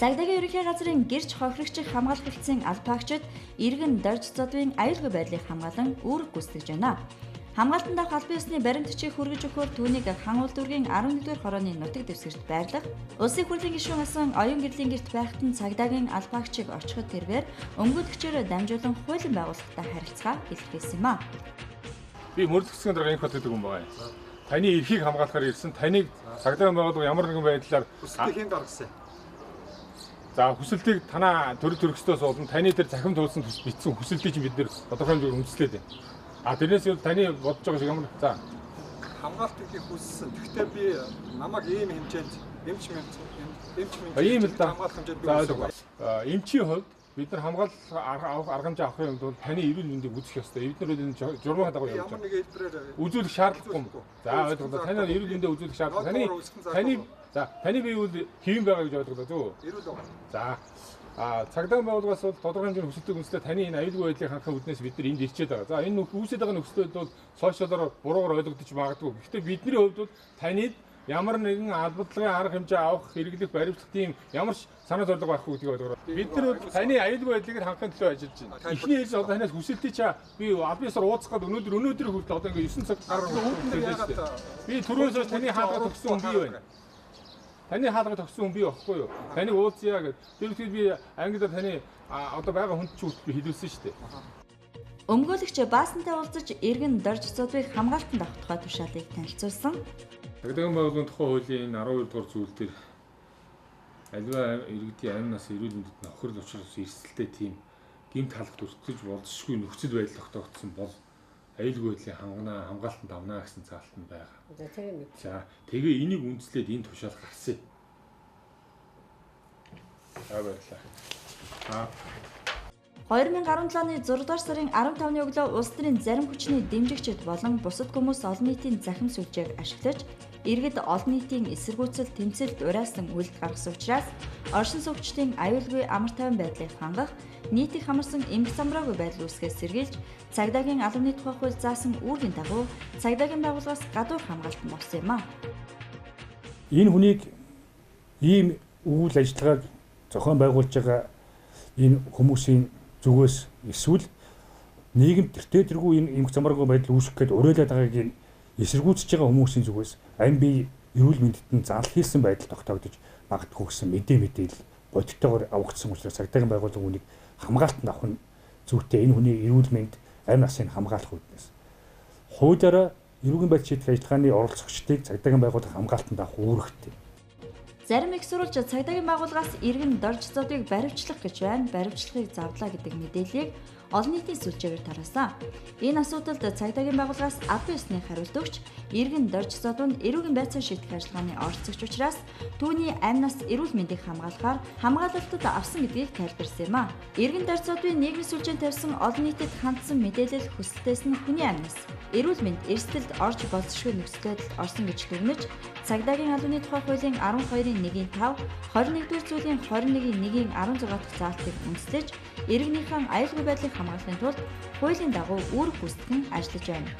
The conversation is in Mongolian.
Цагдаагийн ерөнхий газрын гэрч хохирогчийг хамгаалах хэлтсийн албаагчид иргэн дорж зодвын аюулгүй байдлыг хамгаалан үүрэг гүйцэтгэж байна. Хамгаалтанд авах албан ёсны баримт бичгийг хүргэж өгөхөөр түүнийг хан улдүргийн 11-р хорооны нутаг дэвсгэрт байрлах, улсын хурлын гишүүн асан оюун гэрлийн гэрт байхад нь цагдаагийн албаагчийг очиход тэрээр өмгөөлөгчөөр дамжуулан хуулийн байгууллагатай харилцаа илэрхийлсэн юм а. Би мөрөлдөгчийн дарга инх хотод хүн байгаа юм. Таны эрхийг хамгаалахаар ирсэн. Таныг цагдаагийн байгууллага ямар нэгэн байдлаар хүсэлтийг гаргасан. За хүсэлтийг танаа төрөстөөс болон таны дээр захим туулсан бичсэн хүсэлтийг бид нэр тодорхой хэмжээгээр үндэслээд байна. Тэрнээс таны бодож байгаа шиг ямар за хамгаалтыг хүссэн. Гэхдээ би намайг ийм хэмжээнд эмч ийм л да хамгаалах хэмжээнд би эмчийн хувьд бид нар хамгаалах арга хэмжээ авахын тулд таны эрүүл мэндийг үзэх ёстой. Бид нар энэ журмын дагуу явж ямар нэг хэлбэрээр үзүүлэх шаардлагагүй юм. За ойлголоо. Таны эрүүл мэндийг үзүүлэх шаардлагагүй. Таны бие бол хэвэн байгаа гэж ойлголоо зөө. эрүүл байгаа. За цагдаагийн байгууллагаас бол тодорхой хэмжээний хүсэлтийг үндэслээ таны энэ аюулгүй байдлыг хангахын үүднээс бид нар энд ирчээд байгаа. За энэ үүсэж байгаа нөхцөлд бол сошиалоор буруугаар ойлгогдож магадгүй. Гэхдээ бидний хувьд бол таныг ямар нэгэн албадлагын арга хэмжээ авах, хэрэглэх, баримтлах тийм ямар ч санаа зорилго байхгүй гэдгийг ойлгоо. Бид нар таны аюулгүй байдлыг хангахын төлөө ажиллаж байна. Эхний ээлж одоо танаас хүсэлтийг би албан ёсоор ууцах гээд өнөөдөр хүртэл одоо ингээ 9 цаг гаргаж би түрүүнээс таны хаалга төгссөн хүн бий байна. Таны хаалга төгссөн хүн бий байхгүй юу? Таныг уулзъя гэдэг. Тэр үгээр би англиар таны одоо байгаа хүнд ч би хэлүүлсэн шүү дээ. Өмгөөлөгч баасантай уулзаж иргэн дорж зодвыг хамгаалтанд авах тухай тушаалыг танилцуулсан. Цагдаагийн байгууллагын тухай хуулийн 12 дугаар зүйл дээр аливаа иргэдийн амь нас эрүүл мэндэд нөхөрл учраас эрсдэлтэй тийм гэмт халахт өртөж болзошгүй нөхцөл байдал тогтоогдсон бол аюулгүй байдлыг хамгаалтанд авна гэсэн заалт нь байгаа. За тэгээ энийг үндэслээд энэ тушаал гаргасан. Баярлалаа. 2017 оны 6 дугаар сарын 15-ны өглөө улс төрийн зарим хүчний дэмжигчид болон бусад хүмүүс олон нийтийн захим сүлжээг ашиглаж иргэд олон нийтийн эсэргүүцэл тэмцэлд ураасан үйлдэл гаргасан учраас оршин суугчдын аюулгүй амар тайван байдлыг хангах, нийтийг хамарсан эмх замраагүй байдал үүсгээс сэргийлж цагдаагийн албаны тухай хууль заасан үүргийн дагуу цагдаагийн байгууллагаас гадуур хамгаалтанд авсан юм а. Энэ хүнийг ийм үйл ажиллагааг зохион байгуулж байгаа энэ хүмүүсийн зүгээс эсвэл нийгэмд тэртээдэргүй энэ эмх замраагүй байдал үүсгэх гээд уриалаад байгааг энэ эсэргүүцэж байгаа хүмүүсийн зүгээс амь бие эрүүл мэндэд нь зал хийсэн байдал тогтоогдож магадгүй гэсэн мэдээлэл бодиттойгоор авагдсан учраас цагдаагийн байгууллага үнийг хамгаалтанд авах нь зүйтэй. Энэ хүний эрүүл мэнд амь насыг хамгаалах үүднээс хуулиараа эрүүгийн байдлын шийдвэр ажиллагааны оролцогчдыг цагдаагийн байгууллага хамгаалтанд авах үүрэгтэй. Зарим их сурвалж цагдаагийн байгууллагаас иргэн дорж зодвыг баривчлах гэж байна. Баривчлахыг завлаа гэдэг мэдээллийг олон нийтийн сүлжээгээр тараасан. Энэ асуудалд цагдаагийн байгууллагаас албан ёсны хариулт өгч иргэн дорж зодвол нь эрүүгийн байцаан шийдэх ажиллагааны оролцогч учраас түүний амь нас эрүүл мэндийг хамгаалахаар хамгаалалтад авсан гэдгийг тайлбарласан юм а. Иргэн дорж зодвын нийгмийн сүлжээнд тавьсан олон нийтэд хандсан мэдээлэл хүсэлтээс нь хүний амь нас эрүүл мэнд эрсдэлд орж болзошгүй нөхцөлд орсон гэж дүгнэж цагдаагийн албаны тухай хуулийн 12-1-5, 21-р зүйлийн 21-1-16 дахь заалтыг үндэслэж иргэнийхэн аюулгүй байдлыг хамгаалахын тулд хуулийн дагуу үүрэг гүйцэтгэн ажиллаж байна.